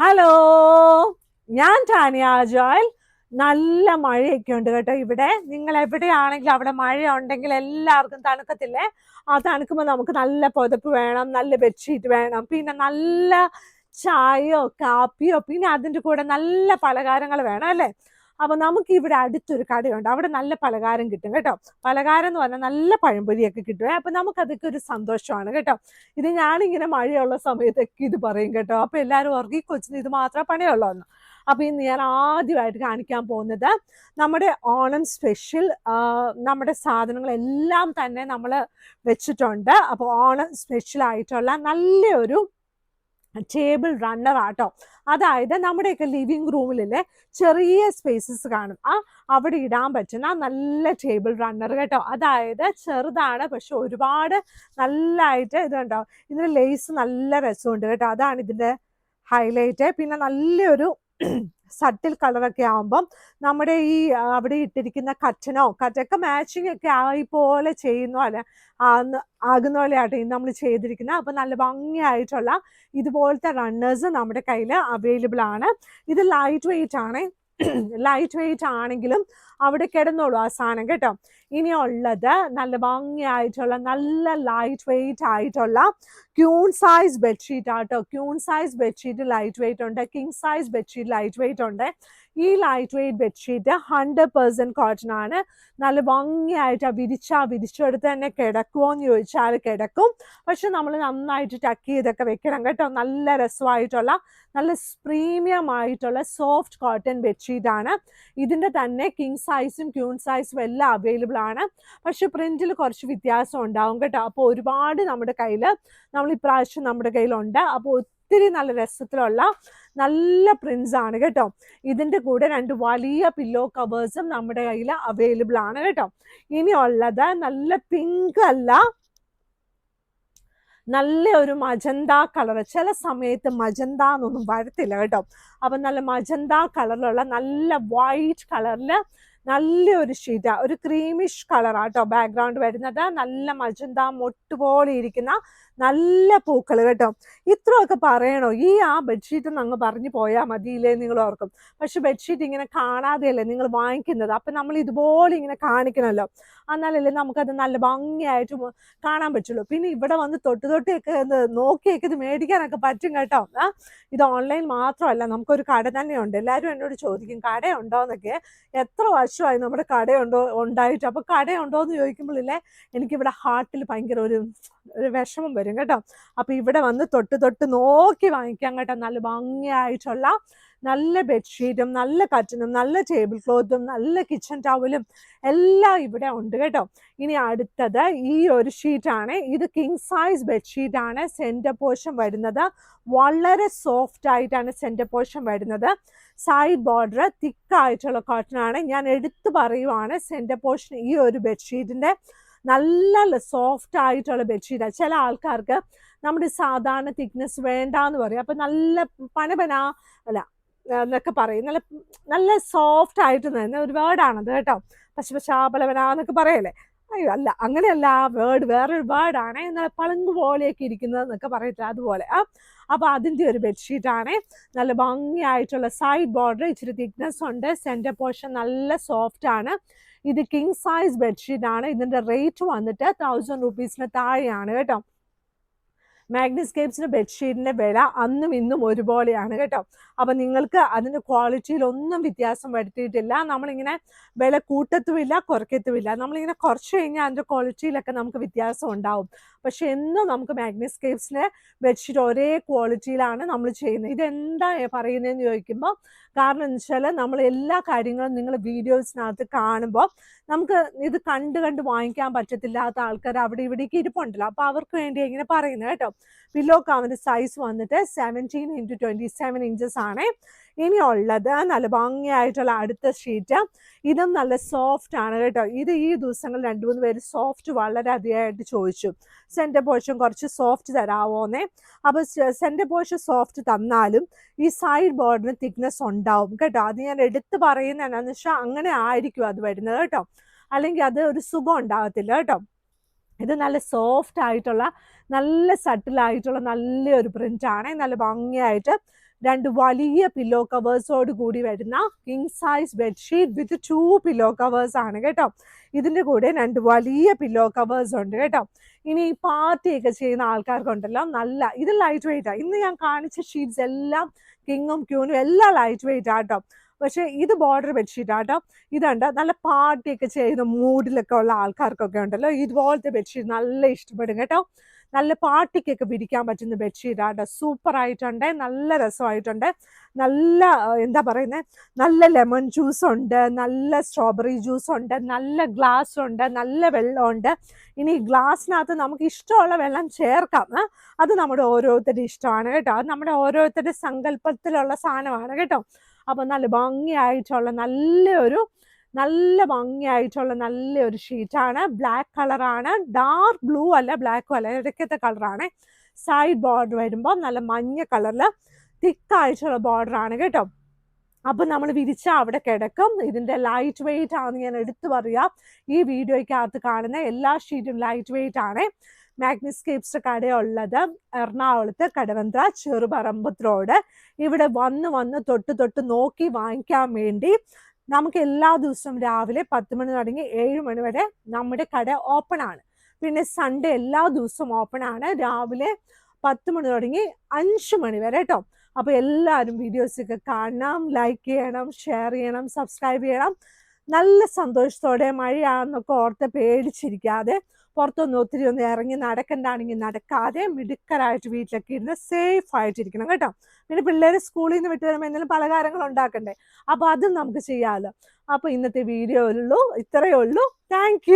Hello, ഞാൻ Tanya Joel. നല്ല മഴയൊക്കെ ഉണ്ട് കേട്ടോ ഇവിടെ. നിങ്ങൾ എവിടെയാണെങ്കിലും അവിടെ മഴ ഉണ്ടെങ്കിൽ എല്ലാവർക്കും തണുക്കത്തില്ലേ? ആ തണുക്കുമ്പോൾ നമുക്ക് നല്ല പുതപ്പ് വേണം, നല്ല ബെഡ്ഷീറ്റ് വേണം, പിന്നെ നല്ല ചായയോ കാപ്പിയോ, പിന്നെ അതിൻ്റെ കൂടെ നല്ല പലഹാരങ്ങൾ വേണം അല്ലേ? അപ്പൊ നമുക്ക് ഇവിടെ അടുത്തൊരു കടയുണ്ട്, അവിടെ നല്ല പലഹാരം കിട്ടും കേട്ടോ. പലഹാരം എന്ന് പറഞ്ഞാൽ നല്ല പഴംപൊരിയൊക്കെ കിട്ടും. അപ്പൊ നമുക്കതൊക്കെ ഒരു സന്തോഷമാണ് കേട്ടോ. ഇത് ഞാനിങ്ങനെ മഴയുള്ള സമയത്തൊക്കെ ഇത് പറയും കേട്ടോ. അപ്പൊ എല്ലാവരും ഓർക്കും ഈ കൊച്ചിന് ഇത് മാത്രമേ പണിയുള്ളൂ എന്ന്. അപ്പൊ ഇന്ന് ഞാൻ ആദ്യമായിട്ട് കാണിക്കാൻ പോകുന്നത് നമ്മുടെ ഓണം സ്പെഷ്യൽ നമ്മുടെ സാധനങ്ങളെല്ലാം തന്നെ നമ്മൾ വെച്ചിട്ടുണ്ട്. അപ്പോൾ ഓണം സ്പെഷ്യൽ ആയിട്ടുള്ള നല്ലൊരു ടേബിൾ റണ്ണർ ആട്ടോ. അതായത് നമ്മുടെയൊക്കെ ലിവിങ് റൂമിലെ ചെറിയ സ്പേസസ് കാണും, അവിടെ ഇടാൻ പറ്റുന്ന നല്ല ടേബിൾ റണ്ണർ കേട്ടോ. അതായത് ചെറുതാണ്, പക്ഷെ ഒരുപാട് നല്ലതായിട്ട് ഇതുണ്ടോ. ഇതിന് ലേസ് നല്ല രസമുണ്ട് കേട്ടോ, അതാണ് ഇതിൻ്റെ ഹൈലൈറ്റ്. പിന്നെ നല്ലൊരു സട്ടിൽ കളറൊക്കെ ആകുമ്പം നമ്മുടെ ഈ അവിടെ ഇട്ടിരിക്കുന്ന കറ്റൊക്കെ മാച്ചിങ് ഒക്കെ ആയി പോലെ ചെയ്യുന്ന പോലെ ആകുന്ന പോലെയാട്ടോ നമ്മൾ ചെയ്തിരിക്കുന്നത്. അപ്പം നല്ല ഭംഗിയായിട്ടുള്ള ഇതുപോലത്തെ റണ്ണേഴ്സ് നമ്മുടെ കയ്യിൽ അവൈലബിൾ ആണ്. ഇത് ലൈറ്റ് വെയിറ്റ് ആണ്. ലൈറ്റ് വെയിറ്റ് ആണെങ്കിലും അവിടെ കിടന്നോളൂ ആ സാധനം കേട്ടോ. ഇനിയുള്ളത് നല്ല ഭംഗിയായിട്ടുള്ള നല്ല ലൈറ്റ് വെയിറ്റ് ആയിട്ടുള്ള ക്യൂൺ സൈസ് ബെഡ്ഷീറ്റ് ആട്ടോ. Queen size bedsheet light weight ഉണ്ട്, king size bedsheet light weight ഉണ്ട്. ഈ ലൈറ്റ് വെയിറ്റ് ബെഡ്ഷീറ്റ് 100% കോട്ടൺ ആണ്. നല്ല ഭംഗിയായിട്ട് വിരിച്ചെടുത്ത് തന്നെ കിടക്കുമോ എന്ന് ചോദിച്ചാൽ കിടക്കും. പക്ഷെ നമ്മൾ നന്നായിട്ട് ടക്ക് ചെയ്തൊക്കെ വെക്കണം കേട്ടോ. നല്ല രസമായിട്ടുള്ള നല്ല പ്രീമിയം ആയിട്ടുള്ള സോഫ്റ്റ് കോട്ടൺ ബെഡ്ഷീറ്റ് ആണ്. ഇതിൻ്റെ തന്നെ കിങ് സൈസും ക്യൂൺ സൈസും എല്ലാം അവൈലബിൾ ആണ്. പക്ഷെ പ്രിന്റിൽ കുറച്ച് വ്യത്യാസം ഉണ്ടാവും കേട്ടോ. അപ്പോൾ ഒരുപാട് നമ്മൾ ഇപ്രാവശ്യം നമ്മുടെ കയ്യിലുണ്ട്. അപ്പോൾ ഒത്തിരി നല്ല രസത്തിലുള്ള നല്ല പ്രിന്റ്സ് ആണ് കേട്ടോ. ഇതിൻ്റെ കൂടെ 2 വലിയ പില്ലോ കവേഴ്സും നമ്മുടെ കയ്യിൽ അവൈലബിൾ ആണ് കേട്ടോ. ഇനിയുള്ളത് നല്ല പിങ്ക് അല്ല, നല്ല ഒരു മജന്ത കളർ. ചില സമയത്ത് മജന്ത എന്നൊന്നും വരത്തില്ല കേട്ടോ. അപ്പം നല്ല മജന്ത കളറിലുള്ള നല്ല വൈറ്റ് കളറിൽ നല്ലൊരു ഷീറ്റ്, ഒരു ക്രീമിഷ് കളറാട്ടോ ബാക്ക്ഗ്രൗണ്ട് വരുന്നത്. നല്ല മജന്ത മൊട്ട് പോലെ ഇരിക്കുന്ന നല്ല പൂക്കൾ കേട്ടോ. ഇത്രയൊക്കെ പറയണോ? ആ ബെഡ്ഷീറ്റ് അങ്ങ് പറഞ്ഞു പോയാൽ മതിയില്ലേ നിങ്ങൾ ഓർക്കും. പക്ഷെ ബെഡ്ഷീറ്റ് ഇങ്ങനെ കാണാതെയല്ലേ നിങ്ങൾ വാങ്ങിക്കുന്നത്. അപ്പം നമ്മൾ ഇതുപോലെ ഇങ്ങനെ കാണിക്കണമല്ലോ, എന്നാലല്ലേ നമുക്കത് നല്ല ഭംഗിയായിട്ട് കാണാൻ പറ്റുള്ളൂ. പിന്നെ ഇവിടെ വന്ന് തൊട്ടിയൊക്കെ നോക്കിയൊക്കെ ഇത് മേടിക്കാനൊക്കെ പറ്റും കേട്ടോ. ഇത് ഓൺലൈൻ മാത്രമല്ല, നമുക്കൊരു കട തന്നെയുണ്ട്. എല്ലാവരും എന്നോട് ചോദിക്കും കടയുണ്ടോ എന്നൊക്കെ. എത്ര വർഷമായി നമ്മുടെ കടയുണ്ടോ ഉണ്ടായിട്ട്. അപ്പോൾ കടയുണ്ടോ എന്ന് ചോദിക്കുമ്പോഴില്ലേ എനിക്കിവിടെ ഹാർട്ടിൽ ഭയങ്കര ഒരു വിഷമം വരും കേട്ടോ. അപ്പോൾ ഇവിടെ വന്ന് തൊട്ട് നോക്കി വാങ്ങിക്കാം കേട്ടോ. നല്ല ഭംഗിയായിട്ടുള്ള നല്ല ബെഡ്ഷീറ്റും നല്ല കർട്ടനും നല്ല ടേബിൾ ക്ലോത്തും നല്ല കിച്ചൺ ടവലും എല്ലാം ഇവിടെ ഉണ്ട് കേട്ടോ. ഇനി അടുത്തത് ഈ ഒരു ഷീറ്റാണ്. ഇത് കിങ് സൈസ് ബെഡ്ഷീറ്റ് ആണ്. സെൻറ്റർ പോർഷൻ വരുന്നത് വളരെ സോഫ്റ്റ് ആയിട്ടാണ് സെൻറ്റർ പോർഷൻ വരുന്നത്. സൈഡ് ബോർഡർ തിക്കായിട്ടുള്ള കോട്ടൺ ആണ്. ഞാൻ എടുത്തു പറയുവാണ്, സെൻറ്റർ പോർഷൻ ഈ ഒരു ബെഡ്ഷീറ്റിൻ്റെ നല്ല സോഫ്റ്റ് ആയിട്ടുള്ള ബെഡ്ഷീറ്റാണ്. ചില ആൾക്കാർക്ക് നമ്മുടെ സാധാരണ തിക്നെസ് വേണ്ടാന്ന് പറയും. അപ്പം നല്ല പനപന അല്ല എന്നൊക്കെ പറയും. നല്ല സോഫ്റ്റ് ആയിട്ട് തന്നെ ഒരു വേർഡാണത് കേട്ടോ. പശപശാപലവന എന്നൊക്കെ പറയല്ലേ? അയ്യോ അല്ല, അങ്ങനെയല്ല. ആ വേർഡ് വേറൊരു വേർഡാണ്. നല്ല പളുങ്ക് പോലെയൊക്കെ ഇരിക്കുന്നത് എന്നൊക്കെ പറയത്തില്ല, അതുപോലെ. അപ്പോൾ അതിൻ്റെ ഒരു ബെഡ്ഷീറ്റാണ്. നല്ല ഭംഗിയായിട്ടുള്ള സൈഡ് ബോർഡർ ഇച്ചിരി തിക്നെസ് ഉണ്ട്. സെൻറ്റർ പോർഷൻ നല്ല സോഫ്റ്റ് ആണ്. ഇത് കിങ് സൈസ് ബെഡ്ഷീറ്റ് ആണ്. ഇതിൻ്റെ റേറ്റ് വന്നിട്ട് 1000 രൂപീസിന് താഴെയാണ് കേട്ടോ. മാഗ്നിസ്കേപ്സിൻ്റെ ബെഡ്ഷീറ്റിൻ്റെ വില അന്നും ഇന്നും ഒരുപോലെയാണ് കേട്ടോ. അപ്പം നിങ്ങൾക്ക് അതിൻ്റെ ക്വാളിറ്റിയിലൊന്നും വ്യത്യാസം വരുത്തിയിട്ടില്ല. നമ്മളിങ്ങനെ വില കൂട്ടത്തുമില്ല കുറയ്ക്കത്തുമില്ല. നമ്മളിങ്ങനെ കുറച്ച് കഴിഞ്ഞാൽ അതിൻ്റെ ക്വാളിറ്റിയിലൊക്കെ നമുക്ക് വ്യത്യാസം ഉണ്ടാവും. പക്ഷെ എന്നും നമുക്ക് മാഗ്നിസ്കേപ്സിൻ്റെ ബെഡ്ഷീറ്റ് ഒരേ ക്വാളിറ്റിയിലാണ് നമ്മൾ ചെയ്യുന്നത്. ഇതെന്താ പറയുന്നതെന്ന് ചോദിക്കുമ്പോൾ കാരണം എന്ന് വെച്ചാൽ നമ്മൾ എല്ലാ കാര്യങ്ങളും നിങ്ങൾ വീഡിയോസിനകത്ത് കാണുമ്പോൾ നമുക്ക് ഇത് കണ്ട് വാങ്ങിക്കാൻ പറ്റത്തില്ലാത്ത ആൾക്കാർ അവിടെ ഇവിടേക്ക് ഇരിപ്പുണ്ടല്ലോ. അപ്പോൾ അവർക്ക് വേണ്ടി ഇങ്ങനെ പറയുന്നത് കേട്ടോ. പില്ലോ കവറിൻ്റെ സൈസ് വന്നിട്ട് 17 x 27 ഇഞ്ചസ് ആണ്. ഇനിയുള്ളത് നല്ല ഭംഗിയായിട്ടുള്ള അടുത്ത ഷീറ്റ്. ഇതും നല്ല സോഫ്റ്റ് ആണ് കേട്ടോ. ഇത് ഈ ദിവസങ്ങളിൽ 2-3 പേര് സോഫ്റ്റ് വളരെ അധികമായിട്ട് ചോദിച്ചു. സെൻറ്റർ പോർഷൻ കുറച്ച് സോഫ്റ്റ് തരാമോന്നേ. അപ്പോൾ സെൻറ്റർ പോർഷൻ സോഫ്റ്റ് തന്നാലും ഈ സൈഡ് ബോർഡിന് തിക്നെസ് ഉണ്ടാവും കേട്ടോ. അത് ഞാൻ എടുത്ത് പറയുന്നത് എന്താണെന്ന് വെച്ചാൽ അങ്ങനെ ആയിരിക്കും അത് വരുന്നത് കേട്ടോ. അല്ലെങ്കിൽ അത് ഒരു സുഖം ഉണ്ടാകത്തില്ല കേട്ടോ. ഇത് നല്ല സോഫ്റ്റ് ആയിട്ടുള്ള നല്ല സട്ടിലായിട്ടുള്ള നല്ലൊരു പ്രിൻ്റാണ്. നല്ല ഭംഗിയായിട്ട് 2 വലിയ പില്ലോ കവേഴ്സോട് കൂടി വരുന്ന കിങ് സൈസ് ബെഡ്ഷീറ്റ് വിത്ത് 2 പില്ലോ കവേഴ്സ് ആണ് കേട്ടോ. ഇതിൻ്റെ കൂടെ 2 വലിയ പില്ലോ കവേഴ്സ് ഉണ്ട് കേട്ടോ. ഇനി പാർട്ടിയൊക്കെ ചെയ്യുന്ന ആൾക്കാർക്കുണ്ടല്ലോ, നല്ല ഇത് ലൈറ്റ് വെയിറ്റ് ആണ്. ഇന്ന് ഞാൻ കാണിച്ച ഷീറ്റ്സ് എല്ലാം കിങ്ങും ക്യൂനും എല്ലാം ലൈറ്റ് വെയിറ്റ് ആട്ടോ. പക്ഷേ ഇത് ബോർഡർ ബെഡ്ഷീറ്റ് ആട്ടോ. ഇതുണ്ട് നല്ല പാർട്ടിയൊക്കെ ചെയ്യുന്ന മൂഡിലൊക്കെ ഉള്ള ആൾക്കാർക്കൊക്കെ ഉണ്ടല്ലോ ഇതുപോലത്തെ ബെഡ്ഷീറ്റ് നല്ല ഇഷ്ടപ്പെടും കേട്ടോ. നല്ല പാർട്ടിക്കൊക്കെ വിരിക്കാൻ പറ്റുന്ന ബെഡ്ഷീറ്റ് ആട്ടോ. സൂപ്പർ ആയിട്ടുണ്ട്, നല്ല രസമായിട്ടുണ്ട്. നല്ല എന്താ പറയുന്നത്, നല്ല ലെമൺ ജ്യൂസ് ഉണ്ട്, നല്ല സ്ട്രോബെറി ജ്യൂസ് ഉണ്ട്, നല്ല ഗ്ലാസ് ഉണ്ട്, നല്ല വെള്ളമുണ്ട്. ഇനി ഗ്ലാസ്സിനകത്ത് നമുക്ക് ഇഷ്ടമുള്ള വെള്ളം ചേർക്കാം. അത് നമ്മുടെ ഓരോരുത്തരുടെ ഇഷ്ടമാണ് കേട്ടോ. അത് നമ്മുടെ ഓരോരുത്തരുടെ സങ്കല്പത്തിലുള്ള സാധനമാണ് കേട്ടോ. അപ്പം നല്ല ഭംഗിയായിട്ടുള്ള നല്ലൊരു ഷീറ്റാണ്. ബ്ലാക്ക് കളറാണ്, ഡാർക്ക് ബ്ലൂ അല്ല ബ്ലാക്കും അല്ല, ഇടയ്ക്കത്തെ കളറാണ്. സൈഡ് ബോർഡർ വരുമ്പോൾ നല്ല മഞ്ഞ കളറിൽ തിക്കായിട്ടുള്ള ബോർഡറാണ് കേട്ടോ. അപ്പം നമ്മൾ വിരിച്ചാൽ അവിടെ കിടക്കും. ഇതിൻ്റെ ലൈറ്റ് വെയിറ്റ് ആണെന്ന് ഞാൻ എടുത്തു പറയാം. ഈ വീഡിയോയ്ക്കകത്ത് കാണുന്ന എല്ലാ ഷീറ്റും ലൈറ്റ് വെയിറ്റ് ആണ്. മാഗ്നിസ്കേപ്സ് കടയുള്ളത് എറണാകുളത്ത് കടവന്ത്ര ചെറുപറമ്പത്ത് റോഡ്. ഇവിടെ വന്ന് തൊട്ട് നോക്കി വാങ്ങിക്കാൻ വേണ്ടി നമുക്ക് എല്ലാ ദിവസവും രാവിലെ 10 മണി തുടങ്ങി 7 മണി വരെ നമ്മുടെ കട ഓപ്പൺ ആണ്. പിന്നെ സൺഡേ എല്ലാ ദിവസവും ഓപ്പൺ ആണ്, രാവിലെ 10 മണി തുടങ്ങി 5 മണി വരെ കേട്ടോ. അപ്പോൾ എല്ലാവരും വീഡിയോസൊക്കെ കാണണം, ലൈക്ക് ചെയ്യണം, ഷെയർ ചെയ്യണം, സബ്സ്ക്രൈബ് ചെയ്യണം. നല്ല സന്തോഷത്തോടെ മഴയാണെന്നൊക്കെ ഓർത്ത് പേടിച്ചിരിക്കാതെ, പുറത്തൊന്നും ഒത്തിരി ഒന്നും ഇറങ്ങി നടക്കണ്ടാണെങ്കിൽ നടക്കാതെ മിടുക്കരായിട്ട് വീട്ടിലൊക്കെ ഇരുന്ന് സേഫ് ആയിട്ടിരിക്കണം കേട്ടോ. പിന്നെ പിള്ളേർ സ്കൂളിൽ നിന്ന് വിട്ട് വരുമ്പോൾ എന്തെങ്കിലും പലഹാരങ്ങൾ ഉണ്ടാക്കണ്ടേ, അപ്പോൾ അതും നമുക്ക് ചെയ്യാമല്ലോ. അപ്പോൾ ഇന്നത്തെ വീഡിയോ ഇത്രയേ ഉള്ളൂ. താങ്ക്